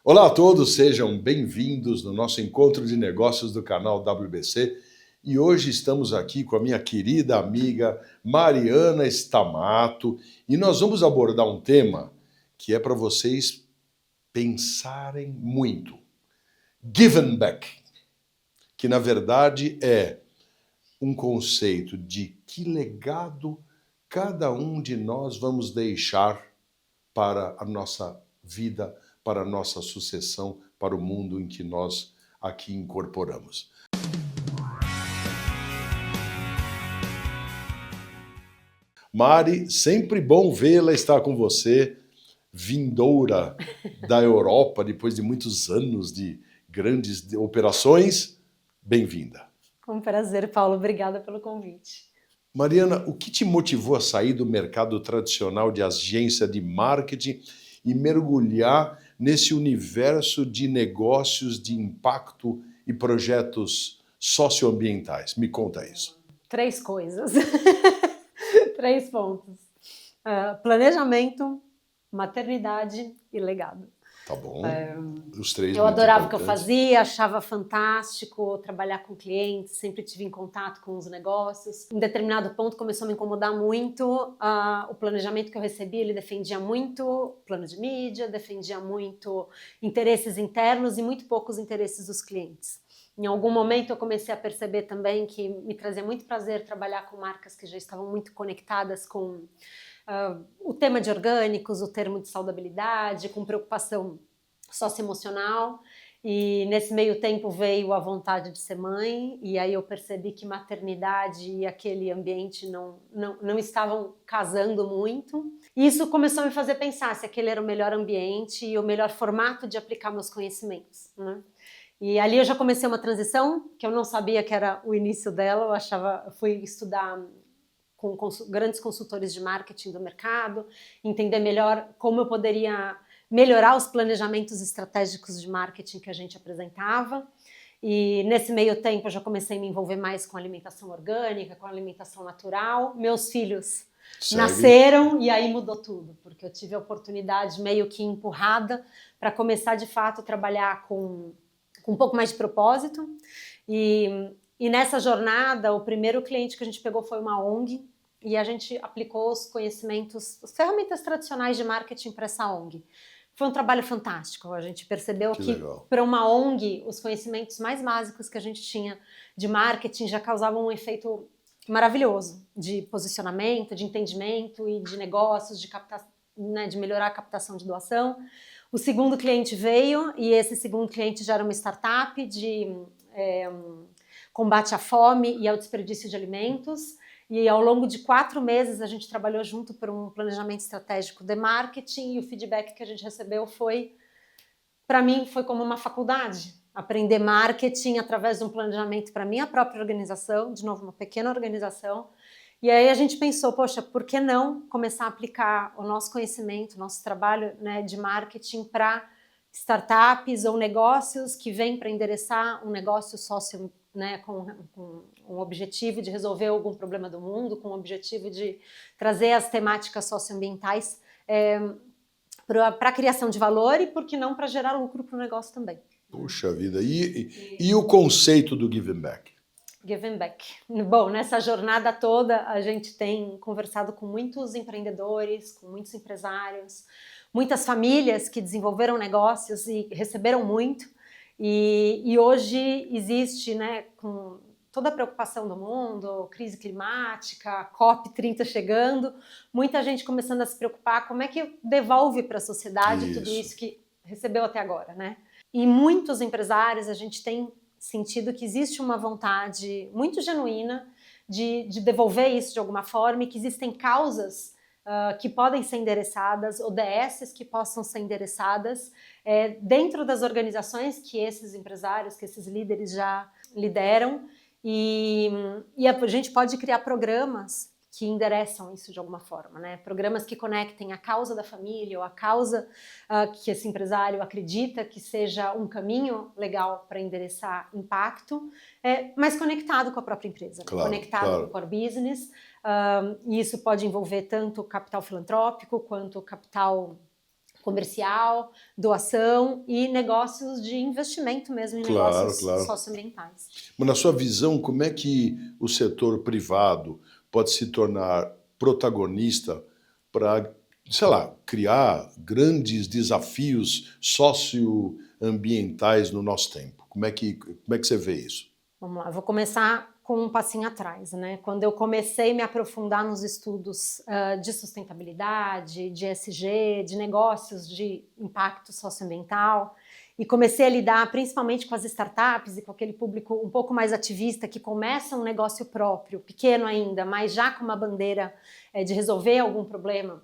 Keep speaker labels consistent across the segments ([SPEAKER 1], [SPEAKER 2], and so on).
[SPEAKER 1] Olá a todos, sejam bem-vindos no nosso encontro de negócios do canal WBC. E hoje estamos aqui com a minha querida amiga Mariana Stamato e nós vamos abordar um tema que é para vocês pensarem muito. Giving back, que na verdade é um conceito de que legado cada um de nós vamos deixar para a nossa vida, para a nossa sucessão, para o mundo em que nós aqui incorporamos. Mari, sempre bom vê-la, estar com você, vindoura da Europa, depois de muitos anos de grandes operações. Bem-vinda.
[SPEAKER 2] Com prazer, Paulo. Obrigada pelo convite.
[SPEAKER 1] Mariana, o que te motivou a sair do mercado tradicional de agência de marketing e mergulhar nesse universo de negócios de impacto e projetos socioambientais? Me conta isso.
[SPEAKER 2] 3 coisas. 3 pontos. Planejamento, maternidade e legado.
[SPEAKER 1] Tá bom. Os 3
[SPEAKER 2] eu adorava o que eu fazia, achava fantástico trabalhar com clientes, sempre tive em contato com os negócios. Em determinado ponto começou a me incomodar muito o planejamento que eu recebia, ele defendia muito plano de mídia, defendia muito interesses internos e muito poucos interesses dos clientes. Em algum momento eu comecei a perceber também que me trazia muito prazer trabalhar com marcas que já estavam muito conectadas com o tema de orgânicos, o termo de saudabilidade, com preocupação socioemocional. E nesse meio tempo veio a vontade de ser mãe, e aí eu percebi que maternidade e aquele ambiente não estavam casando muito. E isso começou a me fazer pensar se aquele era o melhor ambiente e o melhor formato de aplicar meus conhecimentos, né? E ali eu já comecei uma transição, que eu não sabia que era o início dela, eu fui estudar com grandes consultores de marketing do mercado, entender melhor como eu poderia melhorar os planejamentos estratégicos de marketing que a gente apresentava. E nesse meio tempo eu já comecei a me envolver mais com alimentação orgânica, com alimentação natural. Meus filhos nasceram e aí mudou tudo, porque eu tive a oportunidade meio que empurrada para começar de fato a trabalhar com um pouco mais de propósito. E nessa jornada, o primeiro cliente que a gente pegou foi uma ONG, e a gente aplicou os conhecimentos, as ferramentas tradicionais de marketing para essa ONG. Foi um trabalho fantástico. A gente percebeu que para uma ONG, os conhecimentos mais básicos que a gente tinha de marketing já causavam um efeito maravilhoso de posicionamento, de entendimento e de negócios, de melhorar a captação de doação. O segundo cliente veio, e esse segundo cliente já era uma startup de combate à fome e ao desperdício de alimentos. E ao longo de 4 meses a gente trabalhou junto por um planejamento estratégico de marketing, e o feedback que a gente recebeu para mim, foi como uma faculdade. Aprender marketing através de um planejamento para minha própria organização, de novo, uma pequena organização. E aí a gente pensou, poxa, por que não começar a aplicar o nosso conhecimento, o nosso trabalho, né, de marketing para startups ou negócios que vêm para endereçar um negócio sócio, né, com um objetivo de resolver algum problema do mundo, com o objetivo de trazer as temáticas socioambientais para a criação de valor e, por que não, para gerar lucro para o negócio também.
[SPEAKER 1] Puxa vida, e o conceito do Giving Back?
[SPEAKER 2] Giving back. Bom, nessa jornada toda a gente tem conversado com muitos empreendedores, com muitos empresários, muitas famílias que desenvolveram negócios e receberam muito. E hoje existe, né, com toda a preocupação do mundo, crise climática, COP30 chegando, muita gente começando a se preocupar como é que devolve para a sociedade tudo isso que recebeu até agora, né? E muitos empresários, a gente tem sentido que existe uma vontade muito genuína de devolver isso de alguma forma, e que existem causas que podem ser endereçadas, ODSs que possam ser endereçadas dentro das organizações que esses empresários, que esses líderes já lideram, e a gente pode criar programas que endereçam isso de alguma forma, né? Programas que conectem a causa da família ou a causa que esse empresário acredita que seja um caminho legal para endereçar impacto, mas conectado com a própria empresa, conectado com o core business. E isso pode envolver tanto capital filantrópico quanto capital comercial, doação e negócios de investimento mesmo em negócios socioambientais.
[SPEAKER 1] Mas na sua visão, como é que o setor privado pode se tornar protagonista para, sei lá, criar grandes desafios socioambientais no nosso tempo? Como é que você vê isso?
[SPEAKER 2] Vamos lá, eu vou começar com um passinho atrás, né? Quando eu comecei a me aprofundar nos estudos de sustentabilidade, de ESG, de negócios de impacto socioambiental, e comecei a lidar principalmente com as startups e com aquele público um pouco mais ativista que começa um negócio próprio, pequeno ainda, mas já com uma bandeira de resolver algum problema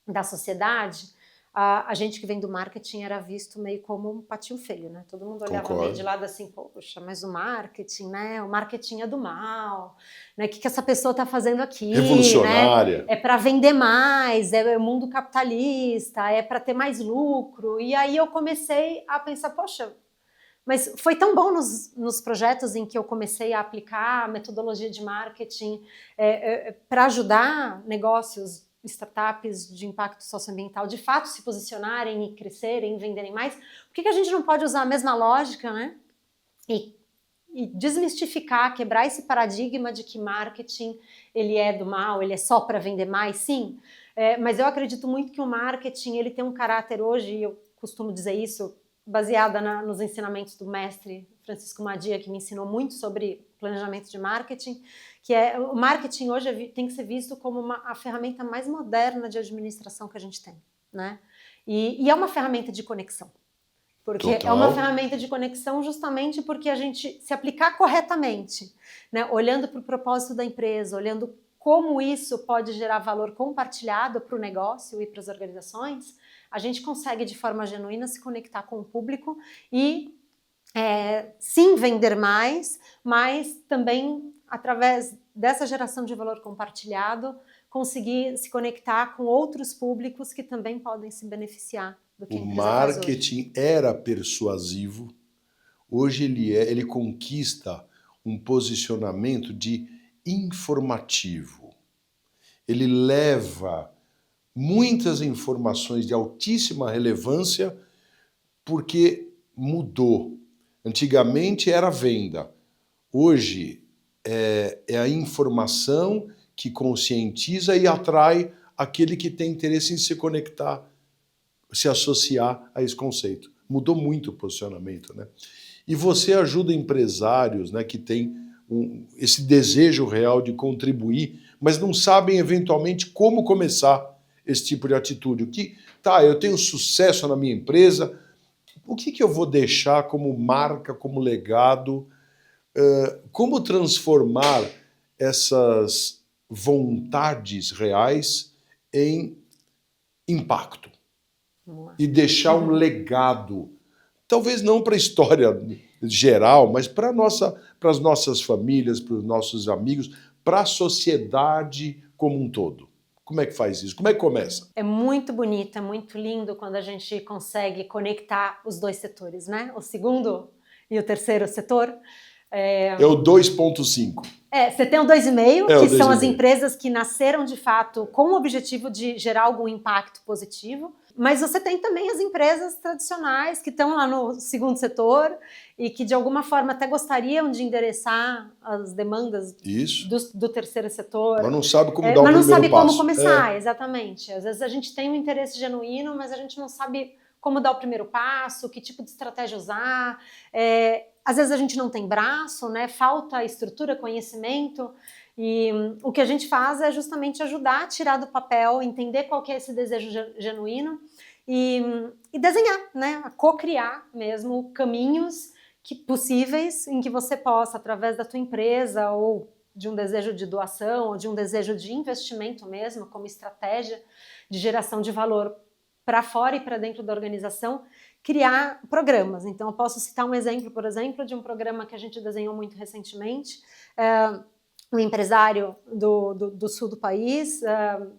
[SPEAKER 2] da sociedade, a gente que vem do marketing era visto meio como um patinho feio, né? Todo mundo olhava meio de lado assim, poxa, mas o marketing, né? O marketing é do mal, né? O que essa pessoa está fazendo aqui?
[SPEAKER 1] Revolucionária.
[SPEAKER 2] Né? É para vender mais, é o mundo capitalista, é para ter mais lucro. E aí eu comecei a pensar, poxa, mas foi tão bom nos projetos em que eu comecei a aplicar a metodologia de marketing para ajudar negócios, startups de impacto socioambiental de fato se posicionarem e crescerem, venderem mais. Por que a gente não pode usar a mesma lógica, né? E desmistificar, quebrar esse paradigma de que marketing ele é do mal, ele é só para vender mais, sim. Mas eu acredito muito que o marketing ele tem um caráter hoje, e eu costumo dizer isso, baseada nos ensinamentos do mestre Francisco Madia, que me ensinou muito sobre planejamento de marketing, que o marketing hoje tem que ser visto como a ferramenta mais moderna de administração que a gente tem, né? E é uma ferramenta de conexão. Porque é uma ferramenta de conexão justamente porque a gente, se aplicar corretamente, né, olhando para o propósito da empresa, olhando como isso pode gerar valor compartilhado para o negócio e para as organizações, a gente consegue de forma genuína se conectar com o público e sim vender mais, mas também através dessa geração de valor compartilhado conseguir se conectar com outros públicos que também podem se beneficiar do que a empresa faz hoje.
[SPEAKER 1] O marketing era persuasivo, hoje ele conquista um posicionamento de informativo. Ele leva muitas informações de altíssima relevância porque mudou. Antigamente era venda, hoje é a informação que conscientiza e atrai aquele que tem interesse em se conectar, se associar a esse conceito. Mudou muito o posicionamento, né? E você ajuda empresários, né, que têm esse desejo real de contribuir, mas não sabem eventualmente como começar esse tipo de atitude. Eu tenho sucesso na minha empresa, o que eu vou deixar como marca, como legado? Como transformar essas vontades reais em impacto? E deixar um legado, talvez não para a história geral, mas para as nossas famílias, para os nossos amigos, para a sociedade como um todo. Como é que faz isso? Como é que começa?
[SPEAKER 2] É muito bonito, é muito lindo quando a gente consegue conectar os dois setores, né? O segundo e o terceiro setor.
[SPEAKER 1] É o 2.5.
[SPEAKER 2] Você tem o 2,5, que são as empresas que nasceram de fato com o objetivo de gerar algum impacto positivo, mas você tem também as empresas tradicionais que estão lá no segundo setor e que de alguma forma até gostariam de endereçar as demandas do terceiro setor.
[SPEAKER 1] Mas não sabe como dar o primeiro passo.
[SPEAKER 2] Mas não sabe como começar, exatamente. Às vezes a gente tem um interesse genuíno, mas a gente não sabe como dar o primeiro passo, que tipo de estratégia usar. Às vezes a gente não tem braço, né? Falta estrutura, conhecimento, e o que a gente faz é justamente ajudar a tirar do papel, entender qual que é esse desejo genuíno e desenhar, né? A co-criar mesmo caminhos possíveis em que você possa, através da tua empresa ou de um desejo de doação ou de um desejo de investimento mesmo, como estratégia de geração de valor para fora e para dentro da organização, criar programas. Então, eu posso citar um exemplo, por exemplo, de um programa que a gente desenhou muito recentemente, um empresário do sul do país,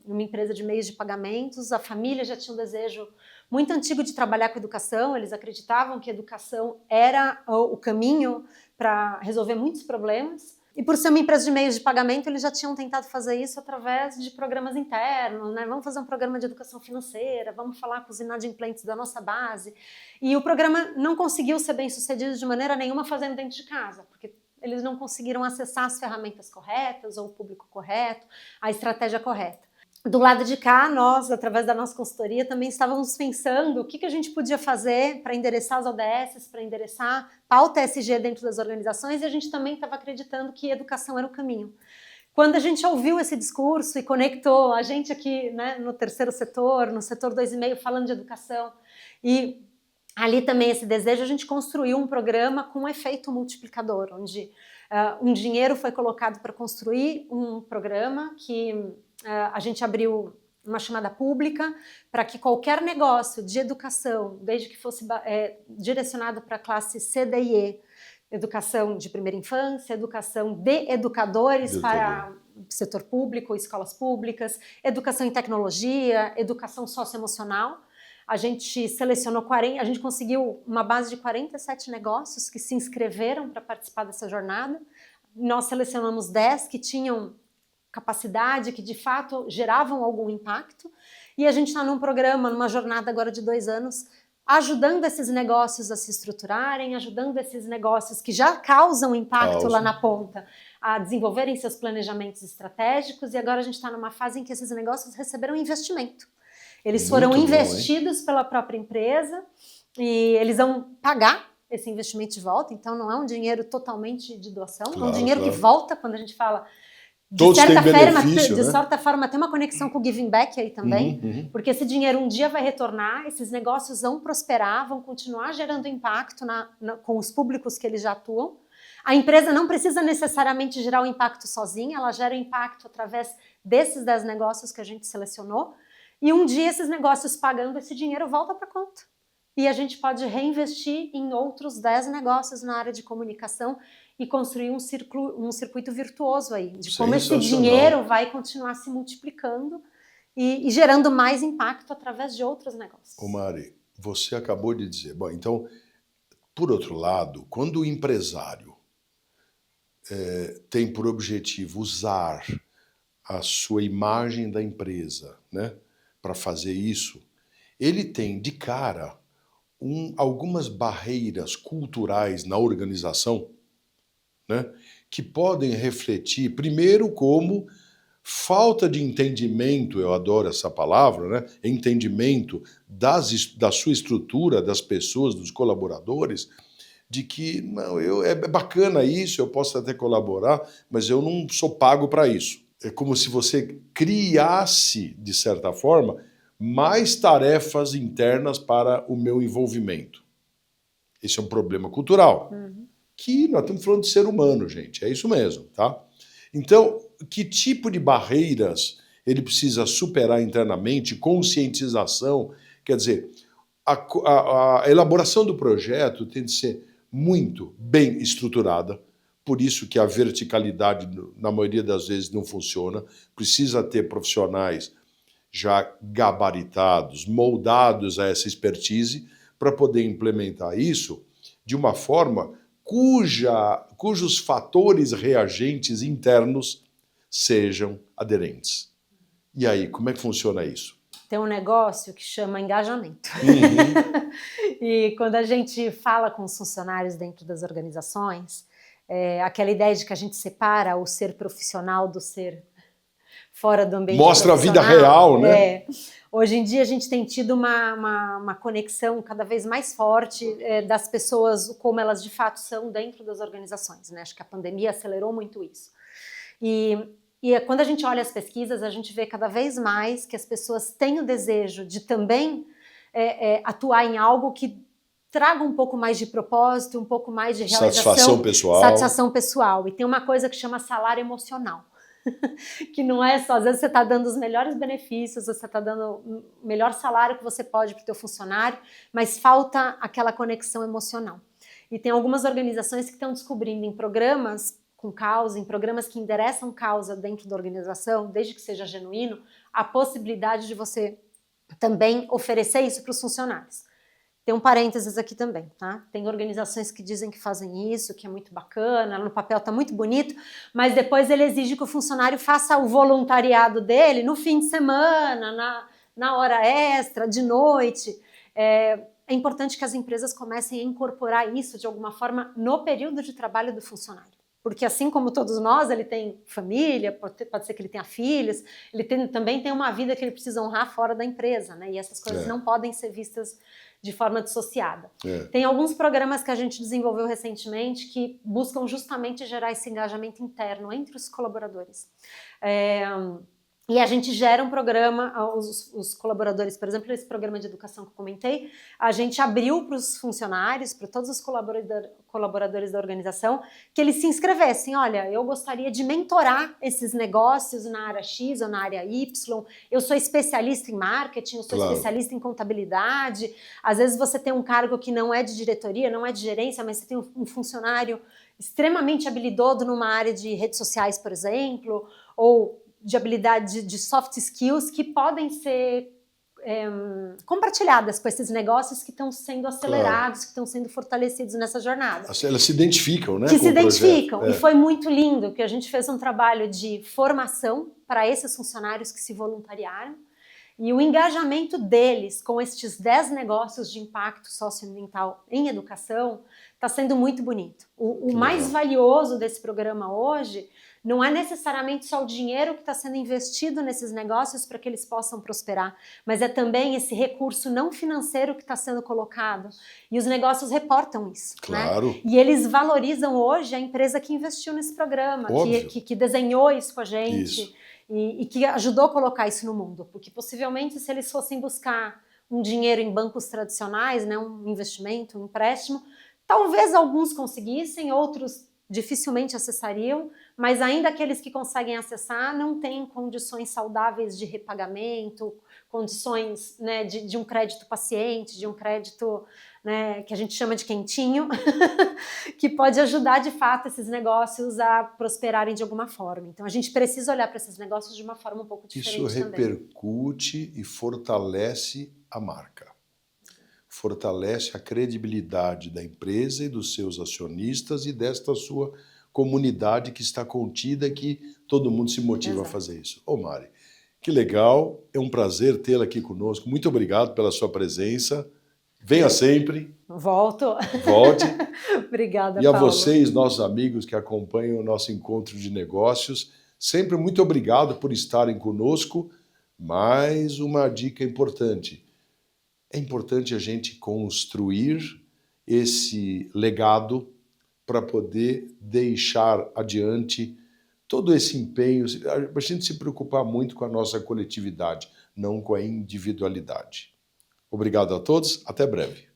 [SPEAKER 2] uma empresa de meios de pagamentos, a família já tinha um desejo muito antigo de trabalhar com educação, eles acreditavam que a educação era o caminho para resolver muitos problemas, E por ser uma empresa de meios de pagamento, eles já tinham tentado fazer isso através de programas internos, né? Vamos fazer um programa de educação financeira, vamos falar com os inadimplentes da nossa base. E o programa não conseguiu ser bem sucedido de maneira nenhuma fazendo dentro de casa, porque eles não conseguiram acessar as ferramentas corretas, ou o público correto, a estratégia correta. Do lado de cá, nós, através da nossa consultoria, também estávamos pensando o que a gente podia fazer para endereçar as ODS, para endereçar pauta ESG dentro das organizações, e a gente também estava acreditando que educação era o caminho. Quando a gente ouviu esse discurso e conectou a gente aqui, né, no terceiro setor, no setor 2,5, falando de educação, e ali também esse desejo, a gente construiu um programa com um efeito multiplicador, onde um dinheiro foi colocado para construir um programa que a gente abriu uma chamada pública para que qualquer negócio de educação, desde que fosse direcionado para a classe C, D e E, educação de primeira infância, educação de educadores para o setor público, escolas públicas, educação em tecnologia, educação socioemocional. A gente selecionou a gente conseguiu uma base de 47 negócios que se inscreveram para participar dessa jornada. Nós selecionamos 10 que tinham capacidade, que de fato geravam algum impacto, e a gente está num programa, numa jornada agora de 2 anos, ajudando esses negócios a se estruturarem, ajudando esses negócios que já causam impacto lá na ponta, a desenvolverem seus planejamentos estratégicos, e agora a gente está numa fase em que esses negócios receberam investimento. Eles foram investidos pela própria empresa, e eles vão pagar esse investimento de volta, então não é um dinheiro totalmente de doação, é um dinheiro que volta, quando a gente fala. De certa forma, tem uma conexão com o giving back aí também, porque esse dinheiro um dia vai retornar, esses negócios vão prosperar, vão continuar gerando impacto com os públicos que eles já atuam. A empresa não precisa necessariamente gerar o impacto sozinha, ela gera impacto através desses 10 negócios que a gente selecionou, e um dia esses negócios pagando esse dinheiro volta para a conta. E a gente pode reinvestir em outros 10 negócios na área de comunicação e construir um circuito virtuoso aí, de como esse dinheiro vai continuar se multiplicando e gerando mais impacto através de outros negócios.
[SPEAKER 1] Ô Mari, você acabou de dizer, bom, então, por outro lado, quando o empresário tem por objetivo usar a sua imagem da empresa, né, para fazer isso, ele tem de cara algumas barreiras culturais na organização, né, que podem refletir, primeiro, como falta de entendimento, eu adoro essa palavra, né, entendimento da sua estrutura, das pessoas, dos colaboradores, de que não, é bacana isso, eu posso até colaborar, mas eu não sou pago para isso. É como se você criasse, de certa forma, mais tarefas internas para o meu envolvimento. Esse é um problema cultural. Que nós estamos falando de ser humano, gente. É isso mesmo, tá? Então, que tipo de barreiras ele precisa superar internamente? Conscientização, quer dizer, a elaboração do projeto tem de ser muito bem estruturada, por isso que a verticalidade, na maioria das vezes, não funciona. Precisa ter profissionais já gabaritados, moldados a essa expertise, para poder implementar isso de uma forma cujos fatores reagentes internos sejam aderentes. E aí, como é que funciona isso?
[SPEAKER 2] Tem um negócio que chama engajamento. E quando a gente fala com os funcionários dentro das organizações, aquela ideia de que a gente separa o ser profissional do ser fora do ambiente
[SPEAKER 1] mostra
[SPEAKER 2] profissional.
[SPEAKER 1] A vida real, né?
[SPEAKER 2] Hoje em dia a gente tem tido uma conexão cada vez mais forte das pessoas, como elas de fato são dentro das organizações, né? Acho que a pandemia acelerou muito isso. E quando a gente olha as pesquisas, a gente vê cada vez mais que as pessoas têm o desejo de também atuar em algo que traga um pouco mais de propósito, um pouco mais de realização, satisfação pessoal. E tem uma coisa que chama salário emocional. Que não é só, às vezes você está dando os melhores benefícios, você está dando o melhor salário que você pode para o teu funcionário, mas falta aquela conexão emocional. E tem algumas organizações que estão descobrindo em programas com causa, em programas que endereçam causa dentro da organização, desde que seja genuíno, a possibilidade de você também oferecer isso para os funcionários. Tem um parênteses aqui também, tá? Tem organizações que dizem que fazem isso, que é muito bacana, no papel tá muito bonito, mas depois ele exige que o funcionário faça o voluntariado dele no fim de semana, na hora extra, de noite. É importante que as empresas comecem a incorporar isso de alguma forma no período de trabalho do funcionário. Porque assim como todos nós, ele tem família, pode ser que ele tenha filhos, também tem uma vida que ele precisa honrar fora da empresa, né? E essas coisas não podem ser vistas de forma dissociada. Tem alguns programas que a gente desenvolveu recentemente que buscam justamente gerar esse engajamento interno entre os colaboradores. E a gente gera um programa, os colaboradores, por exemplo, esse programa de educação que eu comentei, a gente abriu para os funcionários, para todos os colaboradores da organização, que eles se inscrevessem. Olha, eu gostaria de mentorar esses negócios na área X ou na área Y, eu sou especialista em marketing, eu sou especialista em contabilidade, às vezes você tem um cargo que não é de diretoria, não é de gerência, mas você tem um funcionário extremamente habilidoso numa área de redes sociais, por exemplo, ou de habilidade de soft skills que podem ser compartilhadas com esses negócios que estão sendo acelerados, que estão sendo fortalecidos nessa jornada.
[SPEAKER 1] Elas se identificam, né?
[SPEAKER 2] Que se identificam. E foi muito lindo que a gente fez um trabalho de formação para esses funcionários que se voluntariaram. E o engajamento deles com estes 10 negócios de impacto socioambiental em educação está sendo muito bonito. O mais valioso desse programa hoje não é necessariamente só o dinheiro que está sendo investido nesses negócios para que eles possam prosperar, mas é também esse recurso não financeiro que está sendo colocado. E os negócios reportam isso.
[SPEAKER 1] Claro.
[SPEAKER 2] Né? E eles valorizam hoje a empresa que investiu nesse programa, que desenhou isso com a gente. Isso. E que ajudou a colocar isso no mundo. Porque possivelmente se eles fossem buscar um dinheiro em bancos tradicionais, né, um investimento, um empréstimo, talvez alguns conseguissem, outros dificilmente acessariam, mas ainda aqueles que conseguem acessar não têm condições saudáveis de repagamento, condições, né, de um crédito paciente, de um crédito, né, que a gente chama de quentinho, que pode ajudar de fato esses negócios a prosperarem de alguma forma. Então a gente precisa olhar para esses negócios de uma forma um pouco diferente também.
[SPEAKER 1] Isso repercute e fortalece a marca. Fortalece a credibilidade da empresa e dos seus acionistas e desta sua comunidade que está contida e que todo mundo se motiva a fazer isso. Ô Mari, que legal, é um prazer tê-la aqui conosco. Muito obrigado pela sua presença. Venha sempre.
[SPEAKER 2] Volto.
[SPEAKER 1] Volte.
[SPEAKER 2] Obrigada,
[SPEAKER 1] E a
[SPEAKER 2] Paulo.
[SPEAKER 1] vocês, nossos amigos que acompanham o nosso encontro de negócios, sempre muito obrigado por estarem conosco. Mais uma dica importante. É importante a gente construir esse legado para poder deixar adiante todo esse empenho, a gente se preocupar muito com a nossa coletividade, não com a individualidade. Obrigado a todos, até breve.